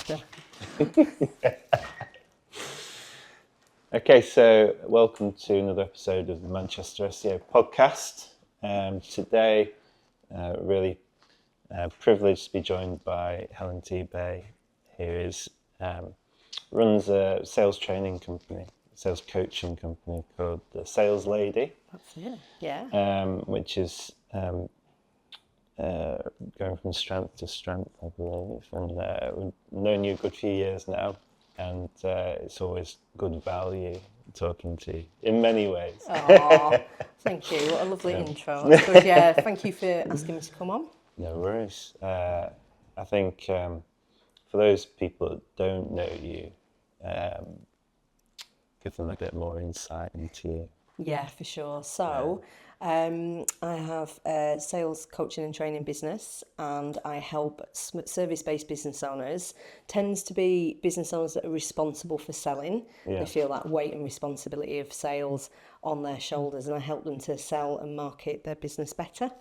Chapter. Okay, so welcome to another episode of the Manchester SEO podcast. Today, really privileged to be joined by Helen Tebay, who runs a sales training company, sales coaching company called The Sales Lady. That's it, yeah. Which is going from strength to strength, I believe. And we've known you a good few years now, and it's always good value talking to you in many ways. Oh, thank you. What a lovely intro. That's good. Yeah, thank you for asking me to come on. No worries. I think for those people that don't know you, give them a bit more insight into you. Yeah, for sure. So, I have a sales coaching and training business, and I help service-based business owners. Tends to be business owners that are responsible for selling. Yeah. They feel that weight and responsibility of sales on their shoulders, and I help them to sell and market their business better,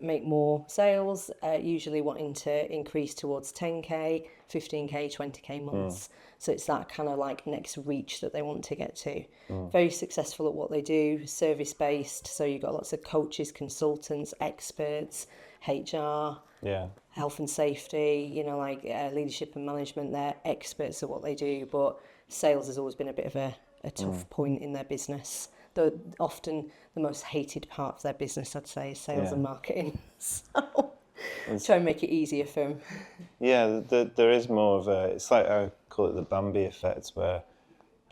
make more sales, usually wanting to increase towards 10k, 15k, 20k months. So it's that kind of like next reach that they want to get to. Very successful at what they do, service based. So you've got lots of coaches, consultants, experts, HR, health and safety, leadership and management. They're experts at what they do, but sales has always been a bit of a tough point in their business. Though often the most hated part of their business, I'd say, is sales and marketing. So try and make it easier for them. Yeah, there is more of it's like I call it the Bambi effect, where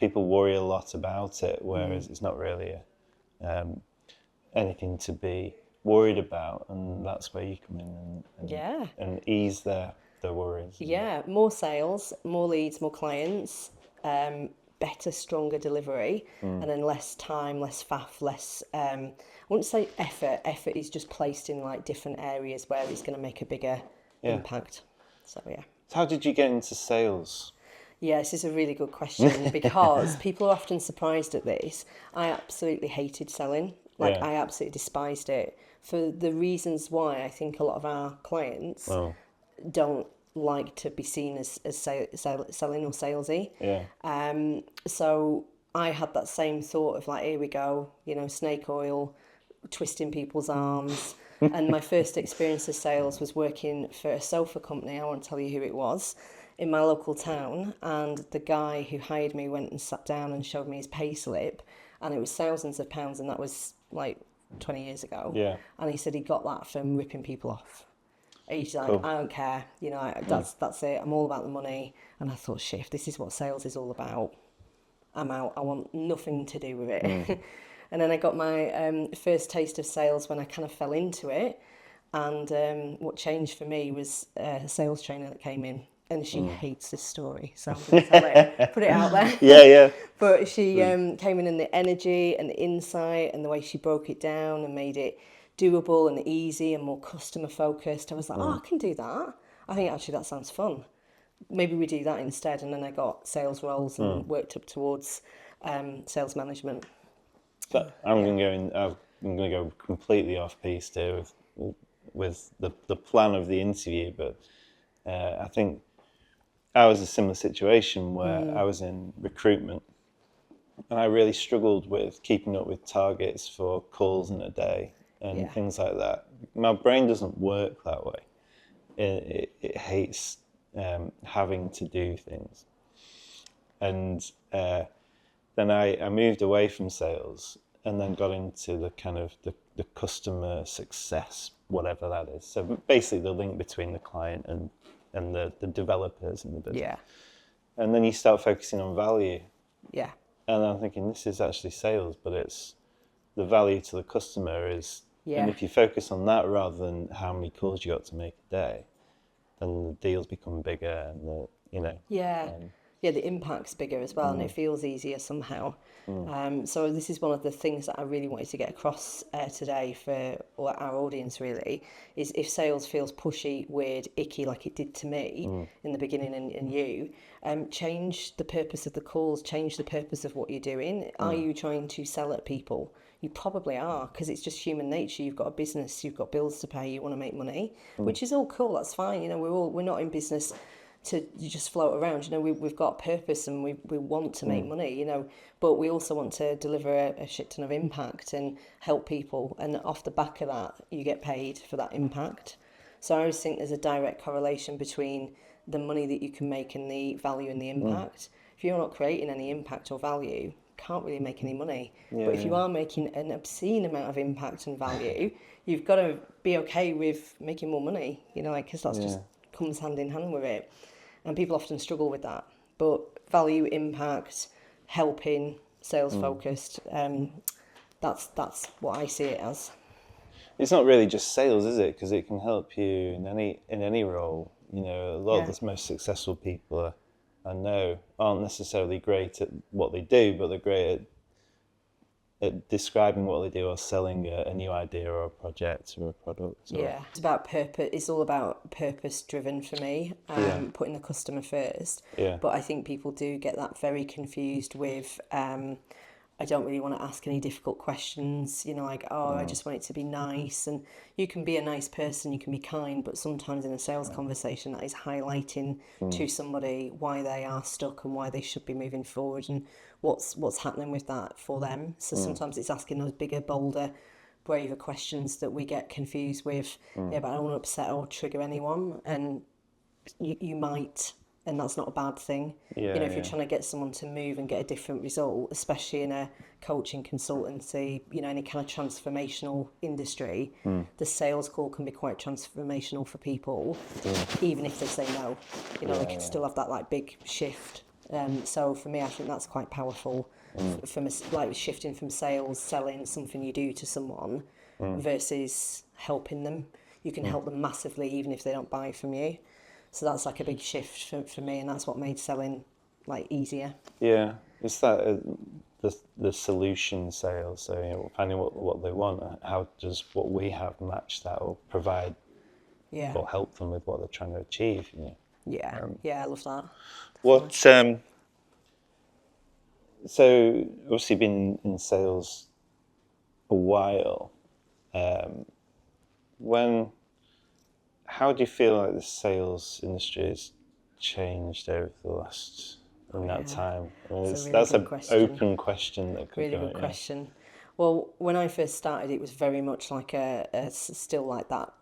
people worry a lot about it, whereas it's not really anything to be worried about, and that's where you come in and ease their worries. Yeah, more sales, more leads, more clients, better, stronger delivery, and then less time, less faff, less, I wouldn't say effort. Effort is just placed in like different areas where it's going to make a bigger impact. So, yeah. So how did you get into sales? Yeah, this is a really good question because people are often surprised at this. I absolutely hated selling. I absolutely despised it for the reasons why I think a lot of our clients don't like to be seen as selling or salesy. Yeah. So I had that same thought of like, here we go, snake oil, twisting people's arms. And my first experience of sales was working for a sofa company. I won't tell you who it was, in my local town. And the guy who hired me went and sat down and showed me his pay slip, and it was thousands of pounds, and that was like 20 years ago. Yeah. And he said he got that from ripping people off. He's like, Cool. I don't care, that's it. I'm all about the money. And I thought, shit, if this is what sales is all about, I'm out. I want nothing to do with it. And then I got my first taste of sales when I kind of fell into it. And what changed for me was a sales trainer that came in. And she hates this story, so I'm going to tell it, put it out there. Yeah. But she came in, and the energy and the insight and the way she broke it down and made it doable and easy and more customer focused. I was like, I can do that. I think actually that sounds fun. Maybe we do that instead. And then I got sales roles and worked up towards sales management. But I'm going to go completely off piece here with the plan of the interview, but I think I was in a similar situation where I was in recruitment, and I really struggled with keeping up with targets for calls in a day and things like that. My brain doesn't work that way. It hates having to do things. And then I moved away from sales and then got into the kind of the customer success, whatever that is. So basically the link between the client and the developers in the business. Yeah. And then you start focusing on value. Yeah. And I'm thinking, this is actually sales, but it's the value to the customer is, and if you focus on that rather than how many calls you got to make a day, then the deals become bigger and the impact's bigger as well, and it feels easier somehow. So this is one of the things that I really wanted to get across today for our audience, really, is if sales feels pushy, weird, icky like it did to me in the beginning and you, change the purpose of the calls, change the purpose of what you're doing. Are you trying to sell at people? You probably are, because it's just human nature. You've got a business, you've got bills to pay, you want to make money, which is all cool, that's fine. We're not in business to just float around. You know, we've got purpose and we want to make money, you know, but we also want to deliver a shit ton of impact and help people. And off the back of that, you get paid for that impact. So I always think there's a direct correlation between the money that you can make and the value and the impact. If you're not creating any impact or value, you can't really make any money. But if you are making an obscene amount of impact and value, you've got to be okay with making more money, you know, like, because that's just comes hand in hand with it. And people often struggle with that. But value, impact, helping, sales focused, that's what I see it as. It's not really just sales, is it? Because it can help you in any role. You know, a lot of the most successful people I know aren't necessarily great at what they do, but they're great at describing what they do or selling a new idea or a project or a product. It's about purpose. It's all about purpose driven for me, putting the customer first. But I think people do get that very confused with I don't really want to ask any difficult questions, you know, like, I just want it to be nice. And you can be a nice person, you can be kind, but sometimes in a sales conversation that is highlighting to somebody why they are stuck and why they should be moving forward and what's happening with that for them. So sometimes it's asking those bigger, bolder, braver questions that we get confused with. But I don't want to upset or trigger anyone. And you might, and that's not a bad thing. You know, if you're trying to get someone to move and get a different result, especially in a coaching consultancy, you know, any kind of transformational industry, the sales call can be quite transformational for people, even if they say no. You know, they can still have that like big shift. So for me, I think that's quite powerful. From like shifting from sales, selling something you do to someone versus helping them. You can help them massively, even if they don't buy from you. So that's like a big shift for me, and that's what made selling like easier. Yeah, it's that the solution sales. So, you know, finding what they want. How does what we have match that or provide or help them with what they're trying to achieve? You know? I love that. What so obviously been in sales a while. How do you feel like the sales industry has changed over the last that time? That's an open question that could really good question. Well, when I first started, it was very much like a still like that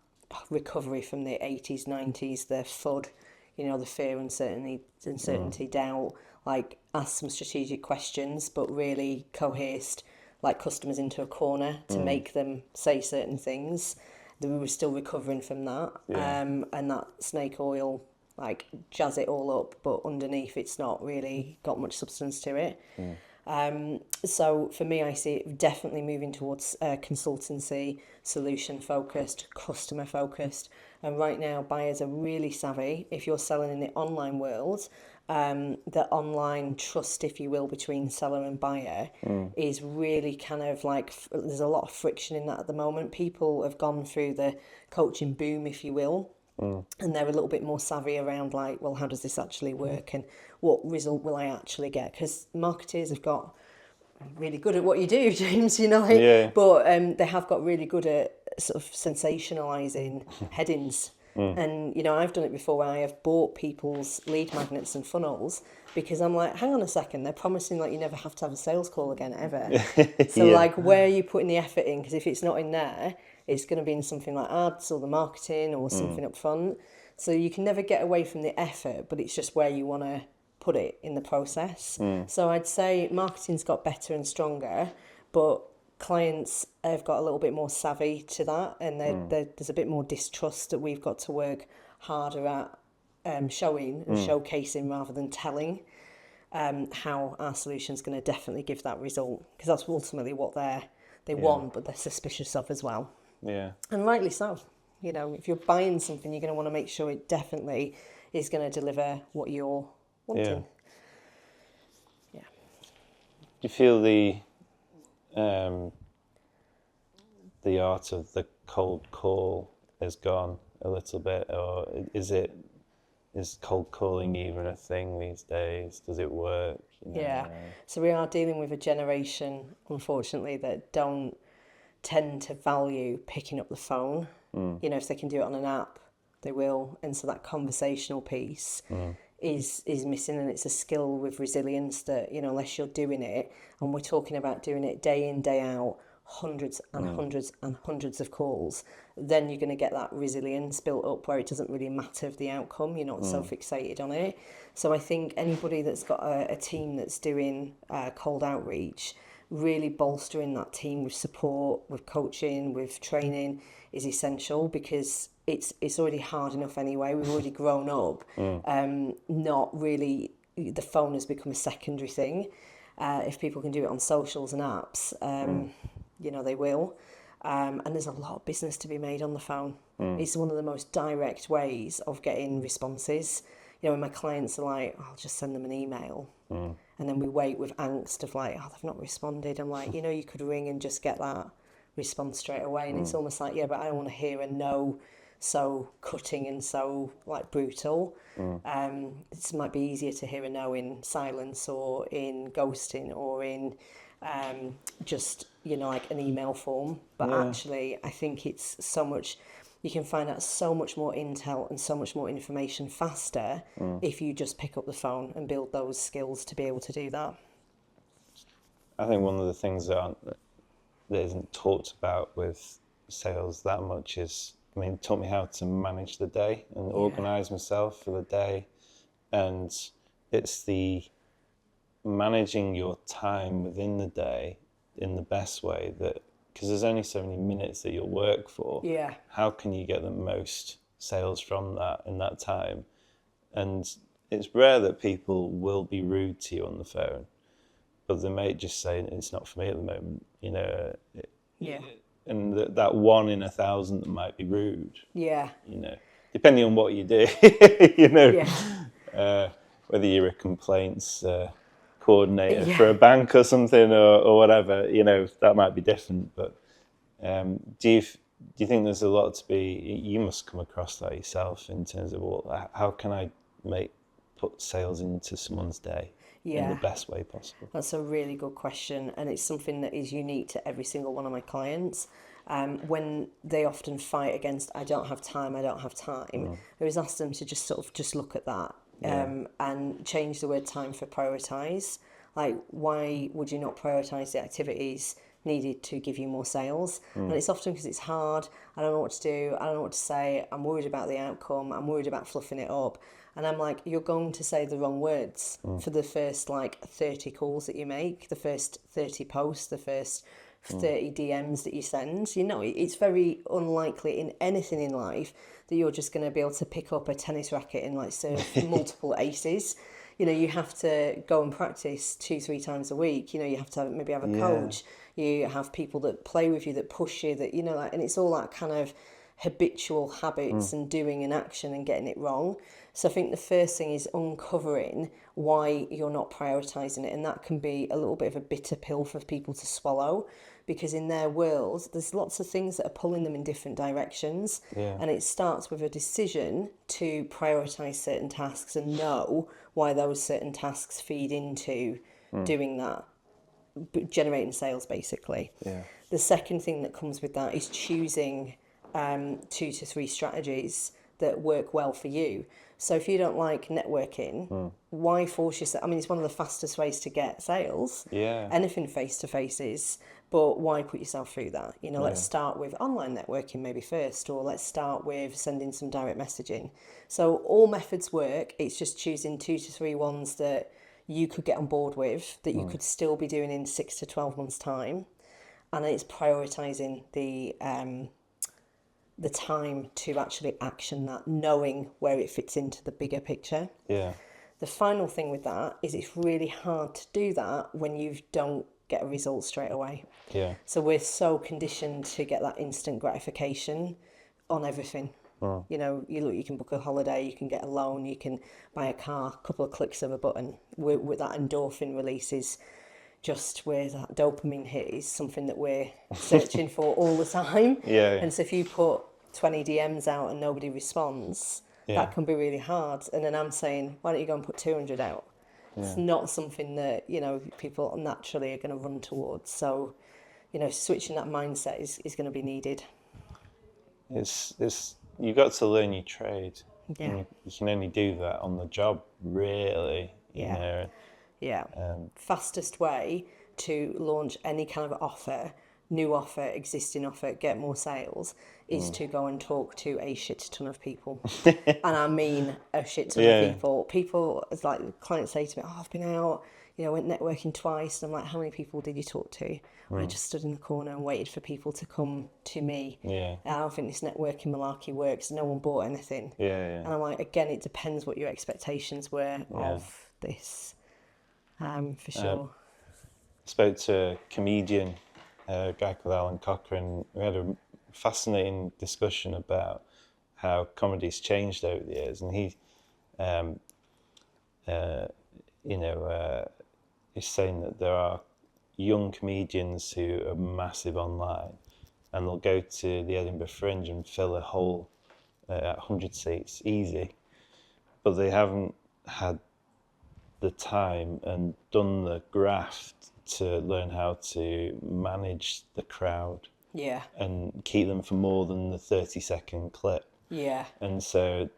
recovery from the 80s, 90s, the FUD, you know, the fear, uncertainty, doubt, like ask some strategic questions, but really coerced like customers into a corner to make them say certain things. We were still recovering from that, and that snake oil, like, jazz it all up, but underneath it's not really got much substance to it. So for me, I see it definitely moving towards consultancy, solution-focused, customer-focused. And right now, buyers are really savvy. If you're selling in the online world, the online trust, if you will, between seller and buyer is really kind of like, there's a lot of friction in that at the moment. People have gone through the coaching boom, if you will, and they're a little bit more savvy around like, well, how does this actually work and what result will I actually get? Because marketers have got really good at what you do, James, you know, but they have got really good at sort of sensationalising headings. And, you know, I've done it before where I have bought people's lead magnets and funnels because I'm like, hang on a second, they're promising like you never have to have a sales call again ever. So like, where are you putting the effort in? Because if it's not in there, it's going to be in something like ads or the marketing or something up front. So you can never get away from the effort, but it's just where you want to put it in the process. So I'd say marketing's got better and stronger, but clients have got a little bit more savvy to that, and there's a bit more distrust that we've got to work harder at showing and showcasing rather than telling how our solution's going to definitely give that result, because that's ultimately what they want, but they're suspicious of as well. And rightly so. You know, if you're buying something, you're going to want to make sure it definitely is going to deliver what you're wanting. Do you feel the art of the cold call has gone a little bit, or is cold calling even a thing these days? Does it work? You know? So we are dealing with a generation, unfortunately, that don't tend to value picking up the phone. You know, if they can do it on an app, they will. And so that conversational piece is missing, and it's a skill with resilience that, you know, unless you're doing it, and we're talking about doing it day in, day out, hundreds and hundreds and hundreds of calls, then you're going to get that resilience built up where it doesn't really matter the outcome. You're not so fixated on it. So I think anybody that's got a team that's doing cold outreach, really bolstering that team with support, with coaching, with training is essential, because it's already hard enough anyway. We've already grown up. Not really, the phone has become a secondary thing. If people can do it on socials and apps, you know, they will. And there's a lot of business to be made on the phone. It's one of the most direct ways of getting responses. You know, when my clients are like, I'll just send them an email. And then we wait with angst of like, oh, they've not responded. I'm like, you know, you could ring and just get that response straight away. And it's almost like, yeah, but I don't want to hear a no so cutting and so like brutal. It might be easier to hear a no in silence or in ghosting or in just, you know, like an email form. But actually, I think it's so much, you can find out so much more intel and so much more information faster if you just pick up the phone and build those skills to be able to do that. I think one of the things that isn't talked about with sales that much is, I mean, it taught me how to manage the day and organise myself for the day. And it's the managing your time within the day in the best way, that because there's only so many minutes that you'll work for. Yeah. How can you get the most sales from that in that time? And it's rare that people will be rude to you on the phone, but they may just say, it's not for me at the moment, you know. And that 1 in 1,000 that might be rude. Yeah. You know, depending on what you do, you know, whether you're a complaints coordinator for a bank or something or whatever, you know, that might be different. But do you think there's a lot to be, you must come across that yourself in terms of, well, how can I put sales into someone's day in the best way possible? That's a really good question, and it's something that is unique to every single one of my clients. When they often fight against, I don't have time, I always ask them to just look at that and change the word time for prioritise. Like, why would you not prioritise the activities needed to give you more sales? And it's often because it's hard, I don't know what to do, I don't know what to say, I'm worried about the outcome, I'm worried about fluffing it up. And I'm like, you're going to say the wrong words for the first 30 calls that you make, the first 30 posts, the first 30 DMs that you send. You know, it's very unlikely in anything in life that you're just going to be able to pick up a tennis racket and serve multiple aces. You know, you have to go and practice 2-3 times a week. You know, you have to maybe have a coach. You have people that play with you, that push you, that, you know, and it's all that kind of habitual habits and doing an action and getting it wrong. So I think the first thing is uncovering why you're not prioritising it, and that can be a little bit of a bitter pill for people to swallow, because in their world there's lots of things that are pulling them in different directions, and it starts with a decision to prioritise certain tasks and know why those certain tasks feed into doing that, generating sales basically. The second thing that comes with that is choosing 2 to 3 strategies that work well for you. So if you don't like networking, why force yourself? I mean, it's one of the fastest ways to get sales. Anything face-to-face is, but why put yourself through that? You know, let's start with online networking maybe first, or let's start with sending some direct messaging. So all methods work. It's just choosing 2 to 3 ones that you could get on board with, that you could still be doing in 6 to 12 months' time. And it's prioritising the time to actually action that, knowing where it fits into the bigger picture. The final thing with that is it's really hard to do that when you don't get a result straight away. So we're so conditioned to get that instant gratification on everything. You know, you can book a holiday, you can get a loan, you can buy a car, a couple of clicks of a button. With that endorphin release is just where that dopamine hit is something that we're searching for all the time. And so if you put 20 DMs out and nobody responds, that can be really hard. And then I'm saying, why don't you go and put 200 out? It's not something that, you know, people naturally are going to run towards. So, you know, switching that mindset is going to be needed. It's you've got to learn your trade. Yeah. And you can only do that on the job, really. You Yeah. know. Yeah. Fastest way to launch any kind of offer, new offer, existing offer, get more sales, is to go and talk to a shit ton of people. And I mean a shit ton of people. People, it's like clients say to me, oh, I've been out, went networking twice. And I'm like, how many people did you talk to? I just stood in the corner and waited for people to come to me. Yeah. I don't think this networking malarkey works. No one bought anything. Yeah. And I'm like, again, it depends what your expectations were of this. For sure. Spoke to a comedian, a guy called Alan Cochrane. We had a fascinating discussion about how comedy's changed over the years, and he, is saying that there are young comedians who are massive online, and they'll go to the Edinburgh Fringe and fill a whole 100 seats easy, but they haven't had the time and done the graft to learn how to manage the crowd and keep them for more than the 30-second clip. And so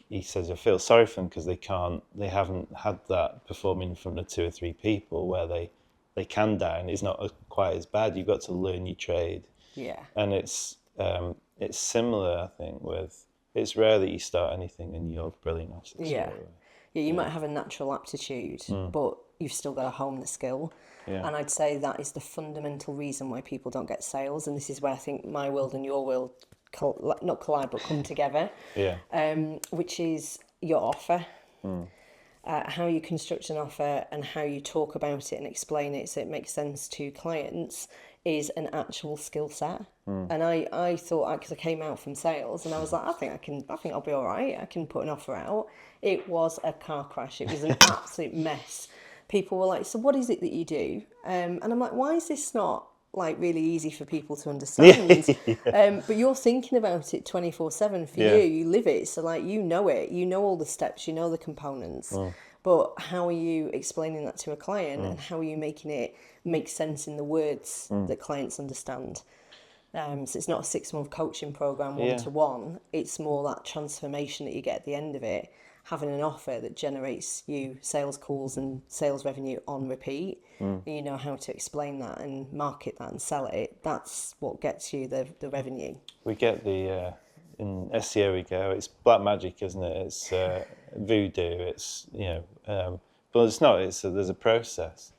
he says, I feel sorry for them because they haven't had that performing in front of 2 or 3 people where they can down. It's not quite as bad. You've got to learn your trade. And it's similar, I think, it's rare that you start anything and you're brilliant at it. Yeah, you might have a natural aptitude, but you've still got to hone the skill. And I'd say that is the fundamental reason why people don't get sales. And this is where I think my world and your world not collide, but come together. Which is your offer. How you construct an offer and how you talk about it and explain it so it makes sense to clients is an actual skill set. And I thought, because I came out from sales and I was like, I think I'll be all right. I can put an offer out. It was a car crash. It was an absolute mess. People were like, so what is it that you do? And I'm like, why is this not like really easy for people to understand? But you're thinking about it 24/7 for you. You live it. So like, you know it. You know all the steps. You know the components. But how are you explaining that to a client and how are you making it make sense in the words that clients understand? So it's not a 6-month coaching program one-to-one. It's more that transformation that you get at the end of it, having an offer that generates you sales calls and sales revenue on repeat. You know how to explain that and market that and sell it. That's what gets you the revenue. We get the in SEO we go, it's black magic, isn't it? It's voodoo. It's but it's not. There's a process,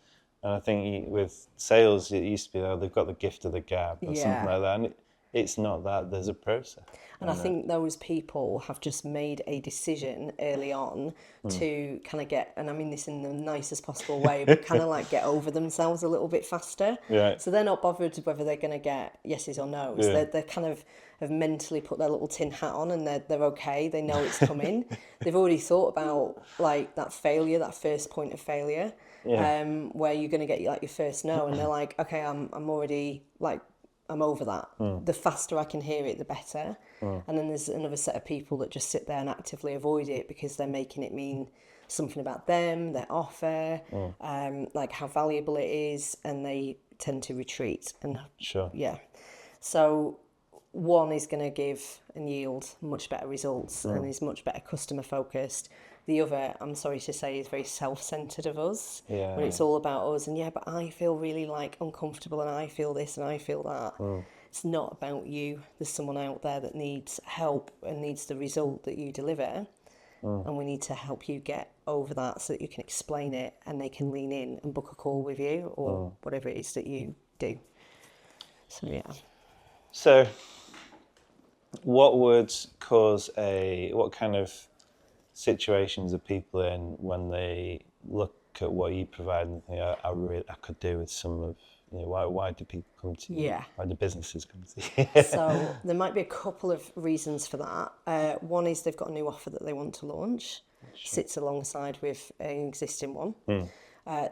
and I think with sales it used to be they've got the gift of the gab or something like that, and it's not that. There's a process. And I think those people have just made a decision early on to kind of get, and I mean this in the nicest possible way, but kind of like get over themselves a little bit faster. So they're not bothered whether they're going to get yeses or no's. They're kind of have mentally put their little tin hat on and they're okay. They know it's coming. They've already thought about like that failure, that first point of failure, where you're going to get like your first no, and they're like, okay, I'm already like, I'm over that. The faster I can hear it, the better. And then there's another set of people that just sit there and actively avoid it because they're making it mean something about them, their offer, like how valuable it is, and they tend to retreat. And so one is going to give and yield much better results and is much better customer focused. The other, I'm sorry to say, is very self-centered of us. When it's all about us and but I feel really like uncomfortable and I feel this and I feel that. It's not about you. There's someone out there that needs help and needs the result that you deliver. And we need to help you get over that so that you can explain it and they can lean in and book a call with you or whatever it is that you do. So, So, what would cause what kind of situations are people in when they look at what you provide and think, I could do with some of, why do people come to you? Why do businesses come to you? So there might be a couple of reasons for that. One is they've got a new offer that they want to launch, sits alongside with an existing one.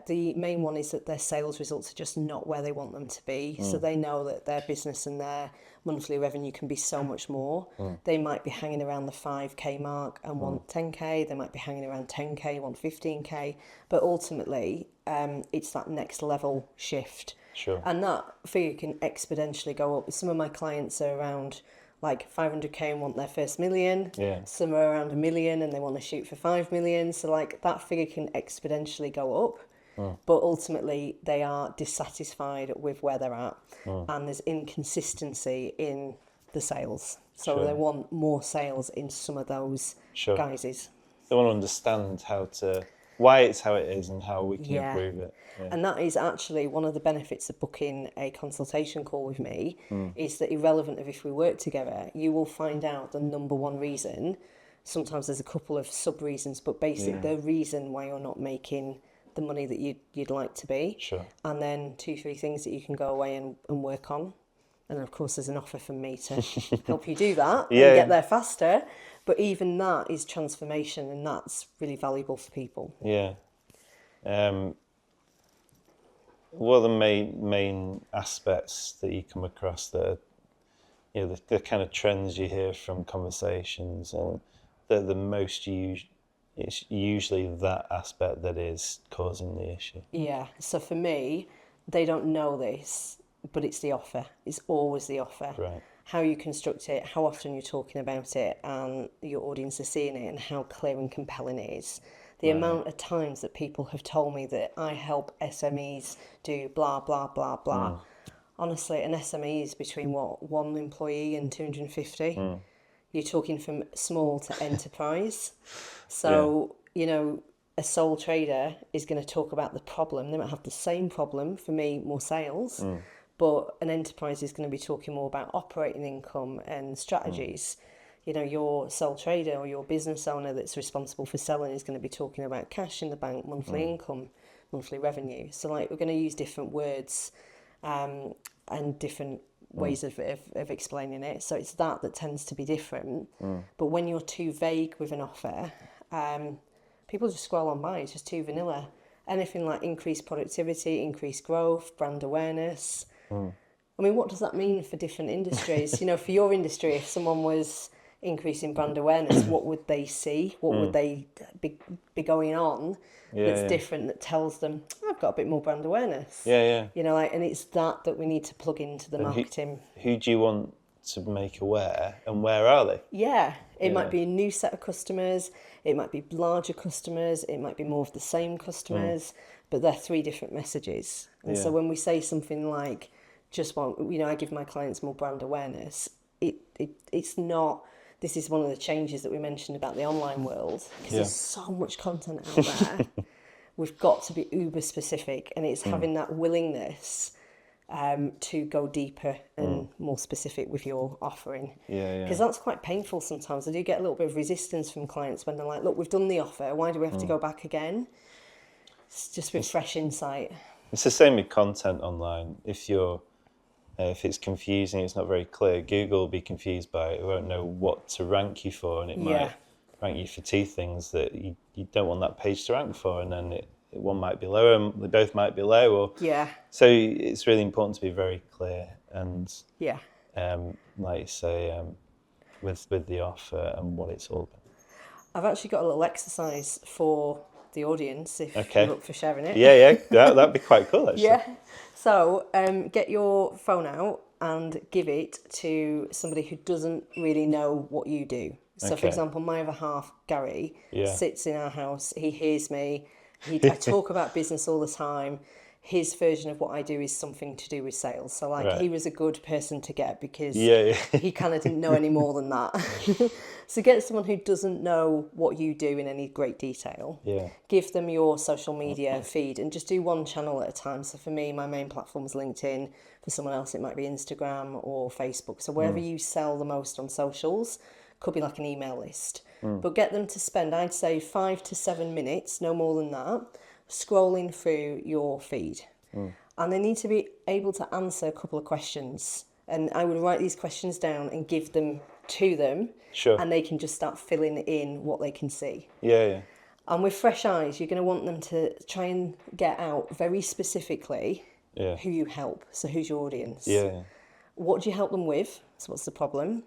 The main one is that their sales results are just not where they want them to be. So they know that their business and their monthly revenue can be so much more. They might be hanging around the 5k mark and want 10k. They might be hanging around 10k, want 15k. But ultimately, it's that next level shift. And that figure can exponentially go up. Some of my clients are around like 500k and want their first million. Yeah. Some are around 1 million and they want to shoot for 5 million. So like that figure can exponentially go up. But ultimately they are dissatisfied with where they're at, and there's inconsistency in the sales. So they want more sales in some of those guises. They want to understand why it's how it is and how we can Yeah. improve it. Yeah. And that is actually one of the benefits of booking a consultation call with me, is that irrelevant of if we work together, you will find out the number one reason. Sometimes there's a couple of sub reasons, but basically the reason why you're not making the money that you'd like to be. Sure. And then 2-3 things that you can go away and work on. And of course there's an offer from me to help you do that and get there faster. But even that is transformation, and that's really valuable for people. Yeah. What are the main aspects that you come across that are, the kind of trends you hear from conversations, and the most used? It's usually that aspect that is causing the issue. Yeah. So for me, they don't know this, but it's the offer. It's always the offer. Right. How you construct it, how often you're talking about it, and your audience are seeing it, and how clear and compelling it is. The amount of times that people have told me that I help SMEs do blah, blah, blah, blah. Honestly, an SME is between one employee and 250. You're talking from small to enterprise. So, a sole trader is going to talk about the problem. They might have the same problem, for me, more sales. But an enterprise is going to be talking more about operating income and strategies. Your sole trader or your business owner that's responsible for selling is going to be talking about cash in the bank, monthly income, monthly revenue. So like we're going to use different words and different ways of explaining it. So it's that tends to be different. But when you're too vague with an offer, people just scroll on by. It's just too vanilla. Anything like increased productivity, increased growth, brand awareness. I mean, what does that mean for different industries? For your industry, if someone was increasing brand awareness, what would they see? What would they be going on that's different, that tells them, I've got a bit more brand awareness? Yeah. And it's that we need to plug into the marketing. Who do you want to make aware, and where are they? Yeah, it might be a new set of customers, it might be larger customers, it might be more of the same customers, but they're 3 different messages. And so when we say something like, I give my clients more brand awareness, it's not. This is one of the changes that we mentioned about the online world, because there's so much content out there. We've got to be uber specific, and it's having that willingness to go deeper and more specific with your offering. Because that's quite painful sometimes. I do get a little bit of resistance from clients when they're like, look, we've done the offer, why do we have to go back again? It's just with fresh insight. It's the same with content online. If it's confusing, it's not very clear, Google will be confused by it. It won't know what to rank you for, and it might rank you for 2 things that you don't want that page to rank for, and then one might be lower, and they both might be low. So it's really important to be very clear and like you say, with the offer and what it's all about. I've actually got a little exercise for the audience if you're up for sharing it. That'd be quite cool actually. So get your phone out and give it to somebody who doesn't really know what you do. So for example, my other half, Gary, sits in our house, he hears me, I talk about business all the time. His version of what I do is something to do with sales. So he was a good person to get, because he kind of didn't know any more than that. So get someone who doesn't know what you do in any great detail. Give them your social media feed and just do one channel at a time. So for me, my main platform is LinkedIn. For someone else, it might be Instagram or Facebook. So wherever you sell the most on socials, could be like an email list. But get them to spend, I'd say, 5 to 7 minutes, no more than that, scrolling through your feed. And they need to be able to answer a couple of questions. And I would write these questions down and give them to them. And they can just start filling in what they can see. And with fresh eyes, you're going to want them to try and get out very specifically who you help. So who's your audience? What do you help them with? So what's the problem?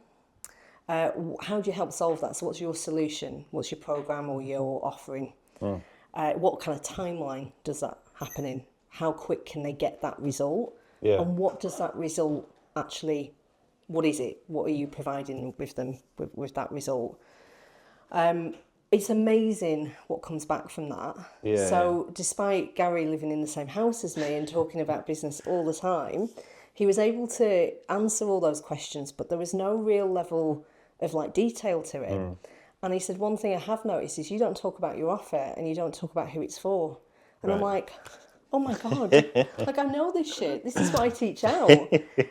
How do you help solve that? So what's your solution? What's your program or your offering? What kind of timeline does that happen in? How quick can they get that result? And what does that result actually what is it? What are you providing with them with that result? It's amazing what comes back from that. Yeah, so despite Gary living in the same house as me and talking about business all the time, he was able to answer all those questions, but there was no real level of like detail to it. And he said, one thing I have noticed is you don't talk about your offer and you don't talk about who it's for. And I'm like, oh my God, like I know this shit. This is what I teach out.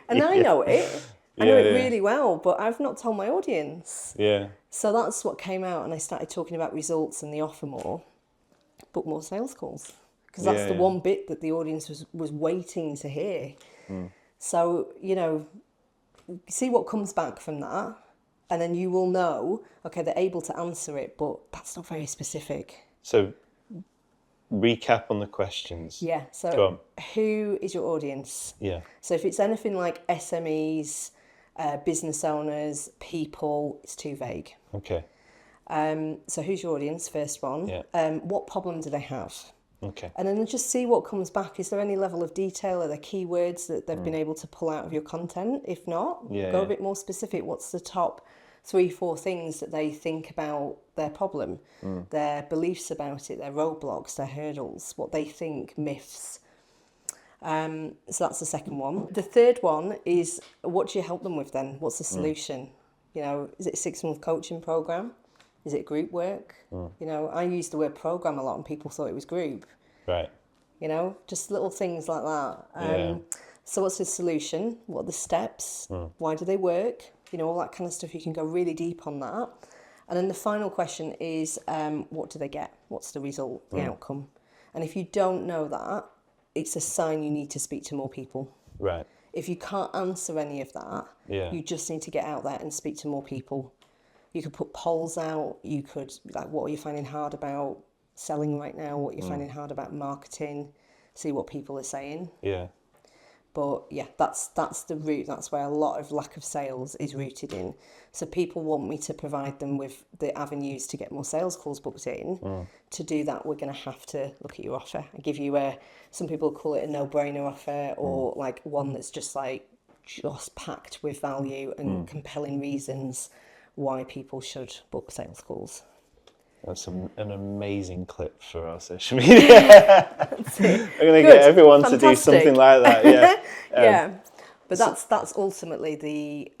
And I know it. I know it really well, but I've not told my audience. Yeah. So that's what came out, and I started talking about results and the offer more, book more sales calls. Because that's the one bit that the audience was waiting to hear. So, you know, see what comes back from that, and then you will know, okay, they're able to answer it, but that's not very specific. So, recap on the questions. Yeah, so who is your audience? Yeah. So if it's anything like SMEs, business owners, people, it's too vague. Okay. So who's your audience, first one? Yeah. What problem do they have? Okay. And then just see what comes back. Is there any level of detail? Are there keywords that they've been able to pull out of your content? If not, go a bit more specific. What's the top 3-4 things that they think about their problem, their beliefs about it, their roadblocks, their hurdles, what they think, myths. So that's the second one. The third one is, what do you help them with then? What's the solution? You know, is it a 6-month coaching program? Is it group work? You know, I use the word program a lot and people thought it was group. Right. You know, just little things like that. So what's the solution? What are the steps? Why do they work? You know, all that kind of stuff. You can go really deep on that. And then the final question is, what do they get? What's the result, the outcome? And if you don't know that, it's a sign you need to speak to more people. Right. If you can't answer any of that, you just need to get out there and speak to more people. You could put polls out. You could, like, what are you finding hard about selling right now? What are you finding hard about marketing? See what people are saying. Yeah. But yeah, that's the root. That's where a lot of lack of sales is rooted in. So people want me to provide them with the avenues to get more sales calls booked in. To do that, we're going to have to look at your offer. I give you some people call it a no-brainer offer, or like one that's just packed with value and compelling reasons why people should book sales calls. That's an amazing clip for our social media. We're going to get everyone to do something like that. Yeah. Yeah, but that's ultimately the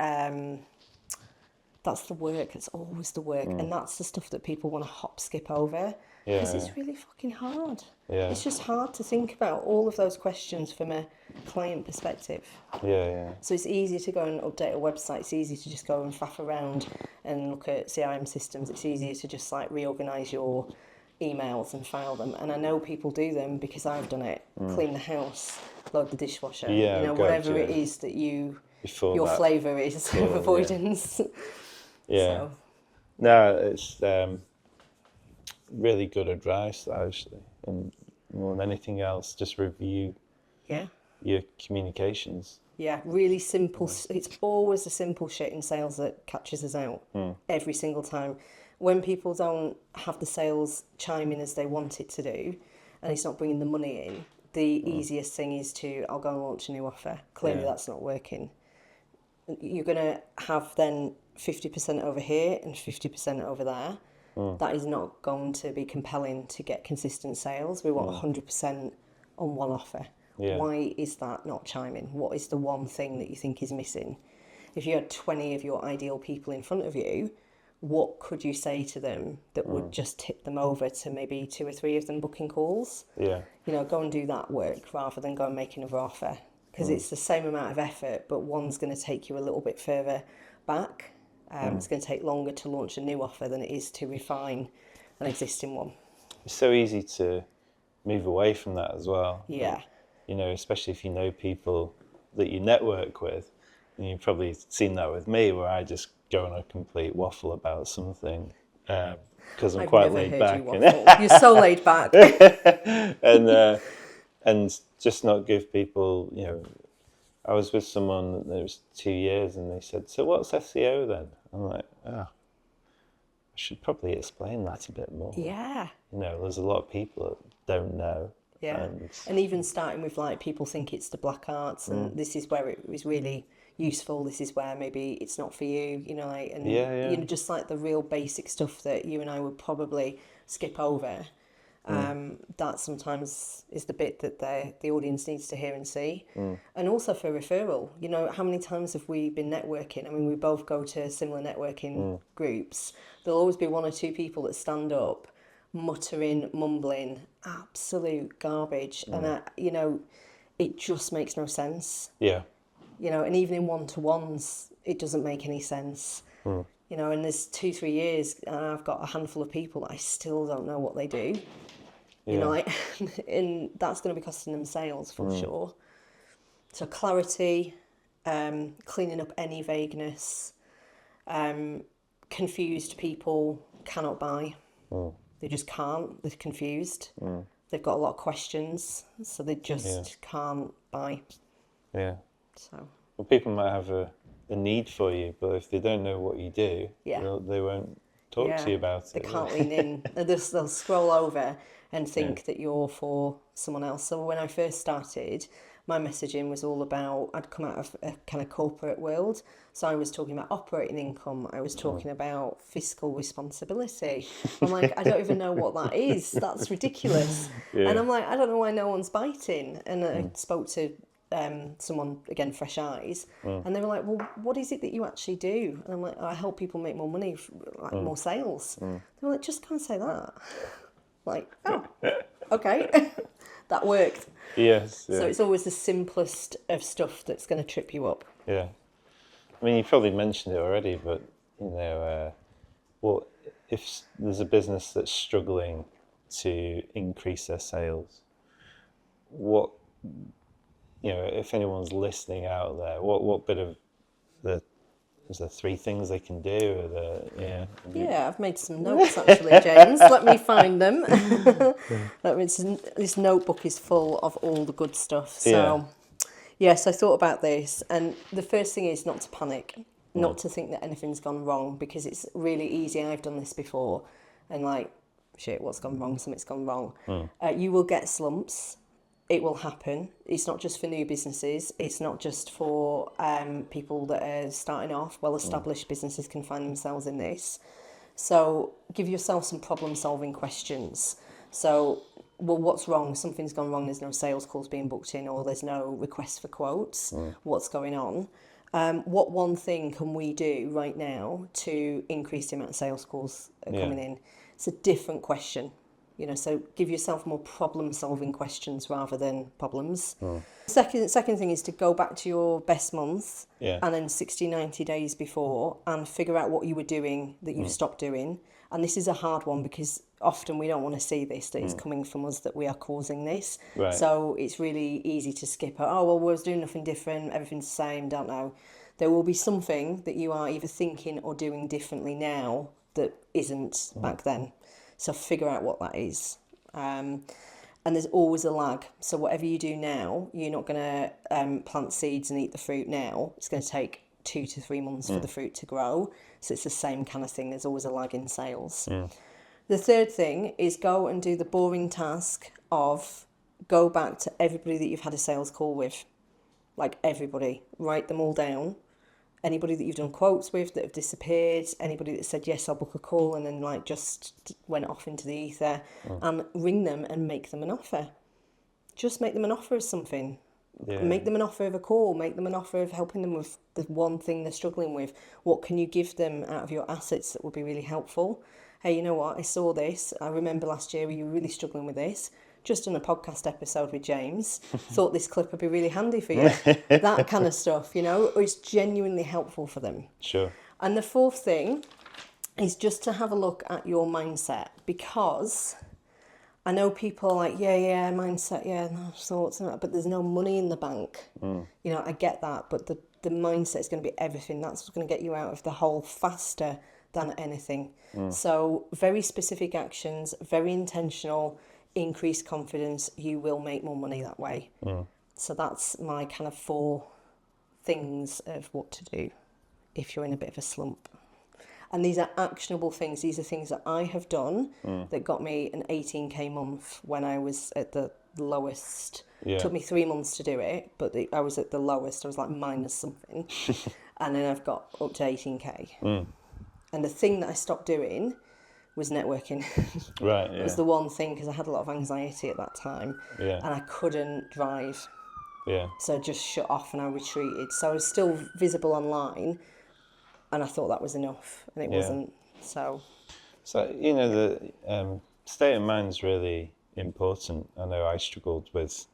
that's the work. It's always the work, and that's the stuff that people want to hop skip over because it's really fucking hard. Yeah. It's just hard to think about all of those questions from a client perspective. Yeah. So it's easy to go and update a website. It's easy to just go and faff around and look at CRM systems. It's easier to just like reorganize your emails and file them. And I know people do them because I've done it. Clean the house, load the dishwasher. Yeah, you know, whatever it is that your flavour is of avoidance. Yeah. So. No, it's really good advice, actually. And more than anything else, just review your communications. Yeah, really simple. It's always the simple shit in sales that catches us out every single time. When people don't have the sales chime in as they want it to do, and it's not bringing the money in, the easiest thing is I'll go and launch a new offer. Clearly that's not working. You're going to have then 50% over here and 50% over there. That is not going to be compelling to get consistent sales. We want 100% on one offer. Yeah. Why is that not chiming? What is the one thing that you think is missing? If you had 20 of your ideal people in front of you, what could you say to them that would just tip them over to maybe 2 or 3 of them booking calls? Yeah. You know, go and do that work rather than go and make another offer. Because it's the same amount of effort, but one's going to take you a little bit further back. It's going to take longer to launch a new offer than it is to refine an existing one. It's so easy to move away from that as well. Yeah. You know, especially if you know people that you network with. And you've probably seen that with me, where I just go on a complete waffle about something because I'm quite laid back. You're so laid back. And just not give people, you know, I was with someone that was 2 years and they said, so what's SEO then? I'm like, I should probably explain that a bit more. Yeah. You know, there's a lot of people that don't know. Yeah. And even starting with like, people think it's the black arts, and this is where it was really, useful, this is where maybe it's not for you, you know, like, and Yeah. you know, just like the real basic stuff that you and I would probably skip over. That sometimes is the bit that the audience needs to hear and see. And also for referral, you know, how many times have we been networking? I mean, we both go to similar networking groups. There'll always be one or two people that stand up muttering, mumbling, absolute garbage. And, you know, it just makes no sense. Yeah. You know, and even in one-to-ones, it doesn't make any sense. You know, and there's 2-3 years, and I've got a handful of people that I still don't know what they do. You know, like, and that's going to be costing them sales for sure. So clarity, cleaning up any vagueness, confused people cannot buy. They just can't. They're confused. They've got a lot of questions, so they just can't buy. Yeah. So. Well, people might have a need for you, but if they don't know what you do, they won't talk to you about it. They can't lean in. They'll scroll over and think that you're for someone else. So when I first started, my messaging was all about, I'd come out of a kind of corporate world. So I was talking about operating income. I was talking about fiscal responsibility. I'm like, I don't even know what that is. That's ridiculous. And I'm like, I don't know why no one's biting. And I spoke to someone, again, fresh eyes, and they were like, well, what is it that you actually do? And I'm like, I help people make more money, like more sales. They were like, just can't say that. Like, oh, okay. That worked. Yes. So it's always the simplest of stuff that's going to trip you up. Yeah. I mean, you probably mentioned it already, but, you know, well, if there's a business that's struggling to increase their sales, what, you know, if anyone's listening out there, what bit of is there 3 things they can do? Or Yeah, I've made some notes actually, James. Let me find them. This notebook is full of all the good stuff. So, yes, I thought about this, and the first thing is not to panic, not to think that anything's gone wrong, because it's really easy. I've done this before, and like, shit, what's gone wrong? Something's gone wrong. You will get slumps. It will happen. It's not just for new businesses. It's not just for people that are starting off. Well-established businesses can find themselves in this. So give yourself some problem-solving questions. So, well, what's wrong? Something's gone wrong. There's no sales calls being booked in, or there's no request for quotes. What's going on? What one thing can we do right now to increase the amount of sales calls coming in? It's a different question. You know, so give yourself more problem-solving questions rather than problems. Second thing is to go back to your best month and then 60, 90 days before and figure out what you were doing that you've stopped doing. And this is a hard one because often we don't want to see this, that it's coming from us, that we are causing this. Right. So it's really easy to skip it. Oh, well, we're doing nothing different, everything's the same, don't know. There will be something that you are either thinking or doing differently now that isn't back then. So figure out what that is. And there's always a lag. So whatever you do now, you're not going to plant seeds and eat the fruit now. It's going to take 2 to 3 months for the fruit to grow. So it's the same kind of thing. There's always a lag in sales. The third thing is go and do the boring task of go back to everybody that you've had a sales call with. Like everybody. Write them all down. Anybody that you've done quotes with that have disappeared, anybody that said, yes, I'll book a call, and then like just went off into the ether, and ring them and make them an offer. Just make them an offer of something. Make them an offer of a call. Make them an offer of helping them with the one thing they're struggling with. What can you give them out of your assets that would be really helpful? Hey, you know what? I saw this. I remember last year you were really struggling with this. Just done a podcast episode with James. Thought this clip would be really handy for you. That kind of stuff, you know, it's genuinely helpful for them. Sure. And the fourth thing is just to have a look at your mindset, because I know people are like, mindset, no thoughts, but there's no money in the bank. You know, I get that, but the mindset is going to be everything. That's what's going to get you out of the hole faster than anything. So very specific actions, very intentional, increased confidence, you will make more money that way. So that's my kind of 4 things of what to do if you're in a bit of a slump. And these are actionable things. These are things that I have done that got me an 18k month when I was at the the lowest. Yeah. It took me 3 months to do it, but I was at the lowest. I was like minus something. And then I've got up to 18k. And the thing that I stopped doing was networking. Right, yeah. It was the one thing, because I had a lot of anxiety at that time. Yeah. And I couldn't drive. Yeah. So I just shut off and I retreated. So I was still visible online, and I thought that was enough, and it wasn't. So, you know, the state of mind's really important. I know I struggled with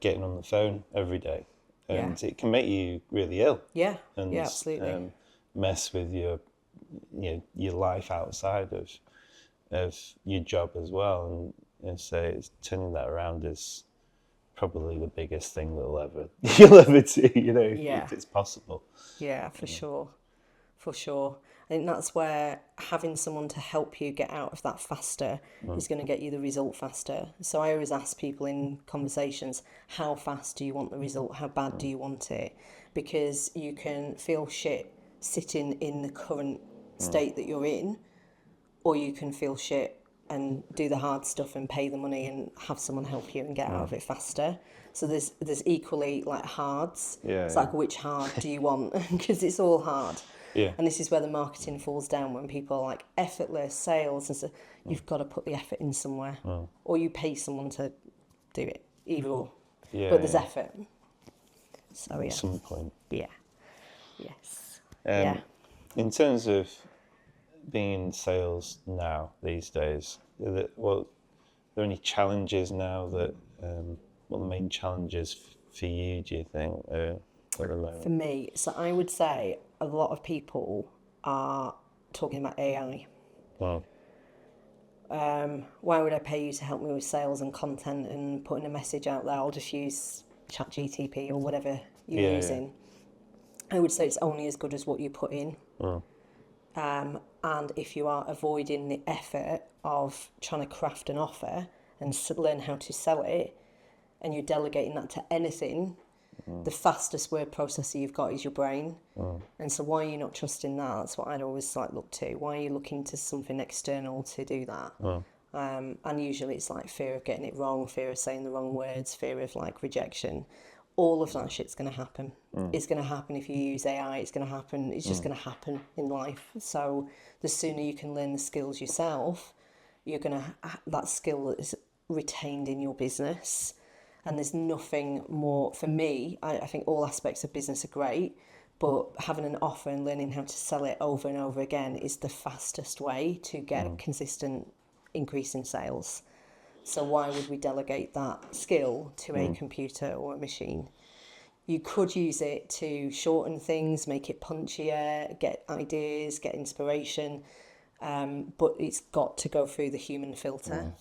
getting on the phone every day, and it can make you really ill. Yeah, and absolutely. Mess with your life outside of your job as well, and so it's turning that around is probably the biggest thing you'll ever do, you know, if it's possible. Yeah, for sure. For sure. I think that's where having someone to help you get out of that faster is going to get you the result faster. So I always ask people in conversations, how fast do you want the result? How bad do you want it? Because you can feel shit sitting in the current state that you're in, or you can feel shit and do the hard stuff and pay the money and have someone help you and get out of it faster. So there's equally like hards. It's like, which hard do you want? Because it's all hard. Yeah. And this is where the marketing falls down, when people are like effortless sales and so you've got to put the effort in somewhere, or you pay someone to do it, either or. But there's effort. So at some point. Yeah. Yes. In terms of being in sales now these days, are there any challenges now that what are the main challenges for you, do you think, at the moment? For me, so I would say a lot of people are talking about AI. Wow. Why would I pay you to help me with sales and content and putting a message out there? I'll just use ChatGTP or whatever you're using. I would say it's only as good as what you put in. And if you are avoiding the effort of trying to craft an offer and learn how to sell it, and you're delegating that to anything, the fastest word processor you've got is your brain. And so why are you not trusting that? That's what I'd always look to. Why are you looking to something external to do that? And usually it's like fear of getting it wrong, fear of saying the wrong words, fear of like rejection. All of that shit's going to happen. It's going to happen if you use AI. It's going to happen. It's just going to happen in life. So the sooner you can learn the skills yourself, you're going to, that skill is retained in your business. And there's nothing more, for me, I think all aspects of business are great, but having an offer and learning how to sell it over and over again is the fastest way to get consistent increase in sales. So why would we delegate that skill to a computer or a machine? You could use it to shorten things, make it punchier, get ideas, get inspiration, but it's got to go through the human filter.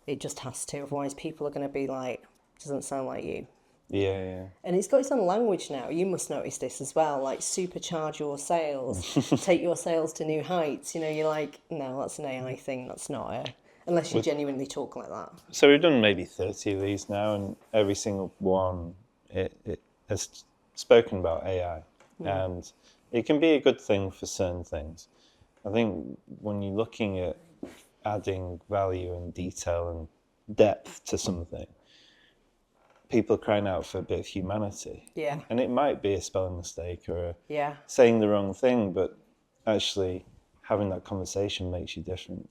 It just has to, otherwise people are going to be like, doesn't sound like you. Yeah. And it's got its own language now. You must notice this as well, like supercharge your sales, take your sales to new heights. You know, you're like, no, that's an AI thing. That's not unless you genuinely talk like that. So we've done maybe 30 of these now, and every single one it has spoken about AI. And it can be a good thing for certain things. I think when you're looking at adding value and detail and depth to something, people are crying out for a bit of humanity. Yeah. And it might be a spelling mistake or saying the wrong thing, but actually having that conversation makes you different.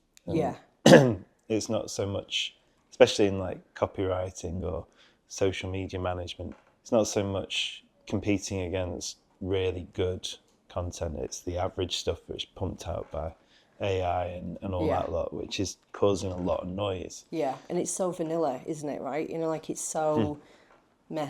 And it's not so much, especially in like copywriting or social media management, it's not so much competing against really good content. It's the average stuff which is pumped out by AI and all that lot, which is causing a lot of noise. Yeah, and it's so vanilla, isn't it, right? You know, like it's so meh.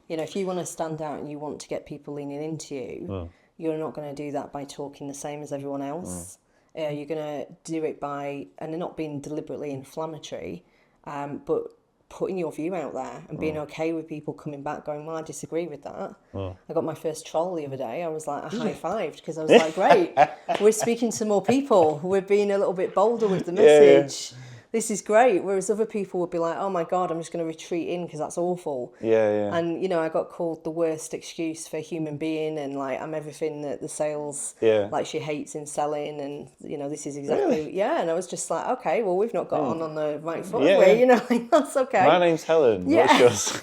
You know, if you want to stand out and you want to get people leaning into you, you're not going to do that by talking the same as everyone else. You're going to do it by, and not being deliberately inflammatory, but putting your view out there and being okay with people coming back going, well, I disagree with that. I got my first troll the other day. I was like, I high-fived because I was like, great, we're speaking to more people. We're being a little bit bolder with the message. this is great. Whereas other people would be like, oh my God, I'm just going to retreat in because that's awful. Yeah. And, you know, I got called the worst excuse for a human being, and like, I'm everything that the sales, like, she hates in selling. And, you know, this is exactly, Really? yeah. And I was just like, okay, well, we've not got on the right foot, Yeah. have we? You know, like, that's okay. My name's Helen. Yeah. What's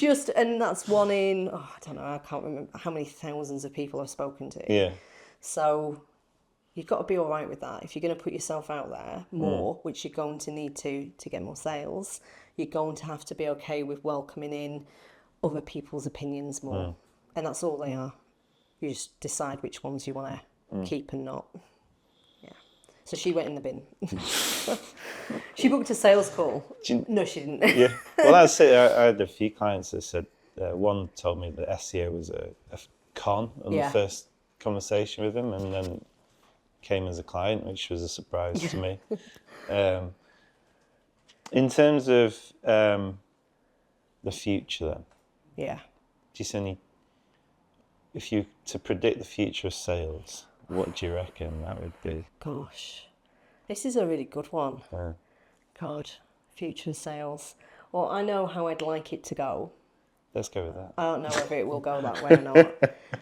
yours? And that's one in, I don't know, I can't remember how many thousands of people I've spoken to. Yeah. So you've got to be all right with that. If you're going to put yourself out there more, which you're going to need to get more sales, you're going to have to be okay with welcoming in other people's opinions more. And that's all they are. You just decide which ones you want to keep and not. Yeah. So she went in the bin. She booked a sales call. No, she didn't. Yeah. Well, that's it. I had a few clients that said, one told me that SEO was a con on the first conversation with him, and then came as a client, which was a surprise to me. In terms of the future, then, Yeah. do you see any? If you to predict the future of sales, what do you reckon that would be? Gosh, this is a really good one. Yeah. God, future sales. Well, I know how I'd like it to go. Let's go with that. I don't know whether it will go that way or not.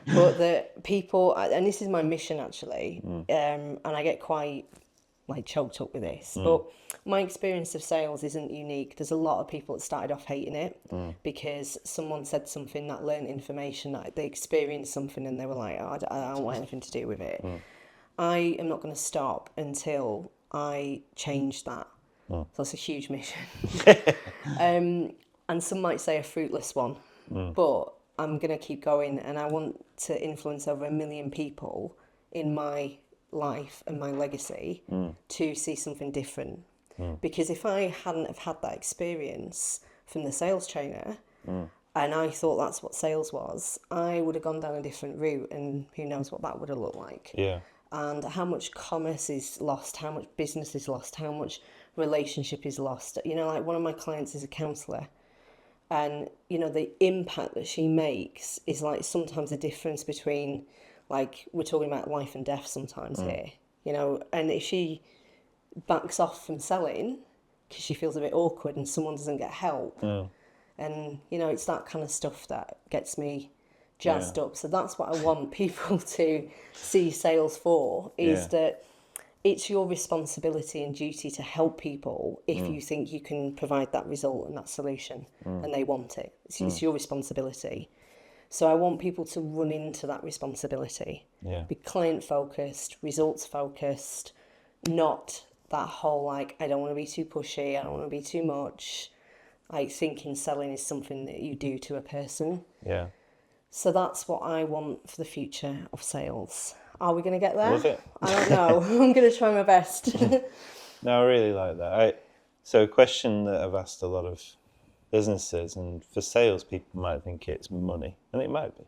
But the people, and this is my mission actually, and I get quite like choked up with this, but my experience of sales isn't unique. There's a lot of people that started off hating it because someone said something, that learned information, that they experienced something and they were like, oh, I don't want anything to do with it. I am not going to stop until I change that. So that's a huge mission. And some might say a fruitless one, but I'm going to keep going, and I want to influence over 1 million people in my life and my legacy to see something different. Because if I hadn't have had that experience from the sales trainer, and I thought that's what sales was, I would have gone down a different route, and who knows what that would have looked like. Yeah. And how much commerce is lost, how much business is lost, how much relationship is lost. You know, like one of my clients is a counsellor, and, you know, the impact that she makes is like sometimes the difference between, like, we're talking about life and death sometimes here, you know, and if she backs off from selling because she feels a bit awkward and someone doesn't get help, and, you know, it's that kind of stuff that gets me jazzed up. So that's what I want people to see sales for, is that it's your responsibility and duty to help people if you think you can provide that result and that solution and they want it. It's your responsibility. So I want people to run into that responsibility. Be client focused, results focused, not that whole like, I don't want to be too pushy, I don't want to be too much. Like thinking selling is something that you do to a person. Yeah. So that's what I want for the future of sales. Are we going to get there? Was it? I don't know. I'm going to try my best. No, I really like that. So a question that I've asked a lot of businesses, and for sales, people might think it's money, and it might be.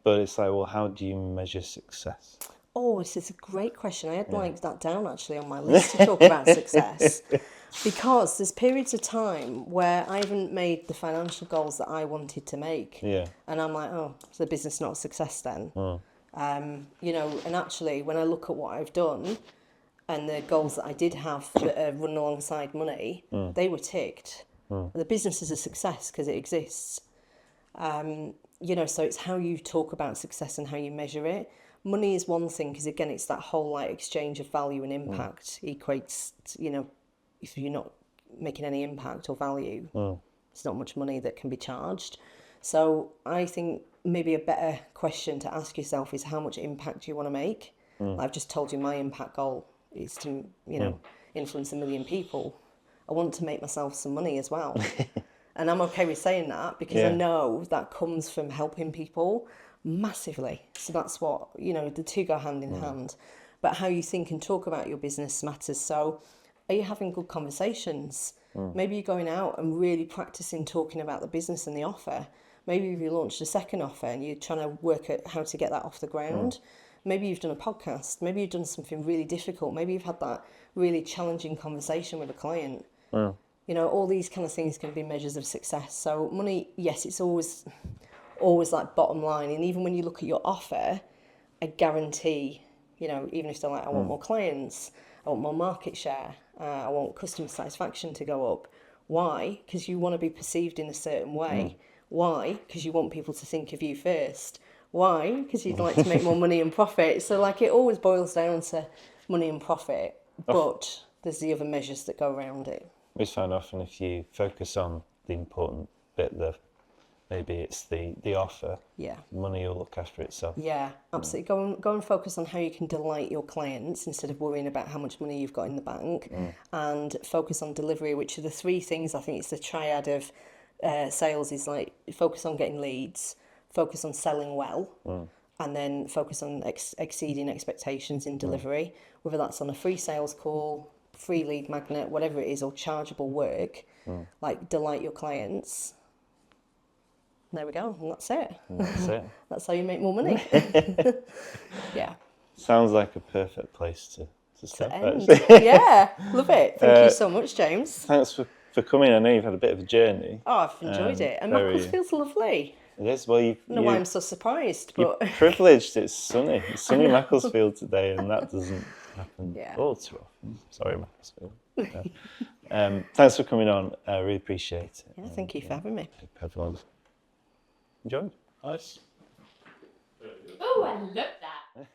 But it's like, well, how do you measure success? Oh, this is a great question. I had like that down actually on my list to talk about success. Because there's periods of time where I haven't made the financial goals that I wanted to make. Yeah. And I'm like, oh, is the business not a success then? You know, and actually when I look at what I've done and the goals that I did have that run alongside money, they were ticked. The business is a success because it exists. You know, so it's how you talk about success and how you measure it. Money is one thing because, again, it's that whole like exchange of value and impact equates to, you know, if you're not making any impact or value, it's not much money that can be charged. So I think maybe a better question to ask yourself is how much impact do you want to make? I've just told you my impact goal is to, you know, influence 1 million people. I want to make myself some money as well. And I'm okay with saying that because I know that comes from helping people massively. So that's what, you know, the two go hand in hand. But how you think and talk about your business matters. So are you having good conversations? Maybe you're going out and really practicing talking about the business and the offer. Maybe you launched a second offer and you're trying to work at how to get that off the ground. Maybe you've done a podcast. Maybe you've done something really difficult. Maybe you've had that really challenging conversation with a client. You know, all these kind of things can be measures of success. So money, yes, it's always like bottom line. And even when you look at your offer, I guarantee, you know, even if they're like, I want more clients, I want more market share, I want customer satisfaction to go up. Why? Because you want to be perceived in a certain way. Why? Because you want people to think of you first. Why? Because you'd like to make more money and profit. So like it always boils down to money and profit, but there's the other measures that go around it. We find often if you focus on the important bit, maybe it's the offer. Yeah. Money will look after itself. Yeah, absolutely. Go and focus on how you can delight your clients instead of worrying about how much money you've got in the bank, and focus on delivery, which are the three things. I think it's the triad of sales is like focus on getting leads, focus on selling well, and then focus on exceeding expectations in delivery, whether that's on a free sales call, free lead magnet, whatever it is, or chargeable work, like delight your clients. There we go, and that's it. That's it. That's how you make more money. Yeah. Sounds like a perfect place to stop. To end. Actually. Yeah, love it. Thank you so much, James. Thanks for coming. I know you've had a bit of a journey. Oh, I've enjoyed it. And Macclesfield's lovely. It is. Well, I don't know why I'm so surprised, but you're privileged. It's sunny. It's sunny in Macclesfield today, and that doesn't happen all too often. Sorry, Macclesfield. Thanks for coming on. I really appreciate it. Yeah, thank you for having me. Hope everyone's enjoyed. Nice. Oh, I love that.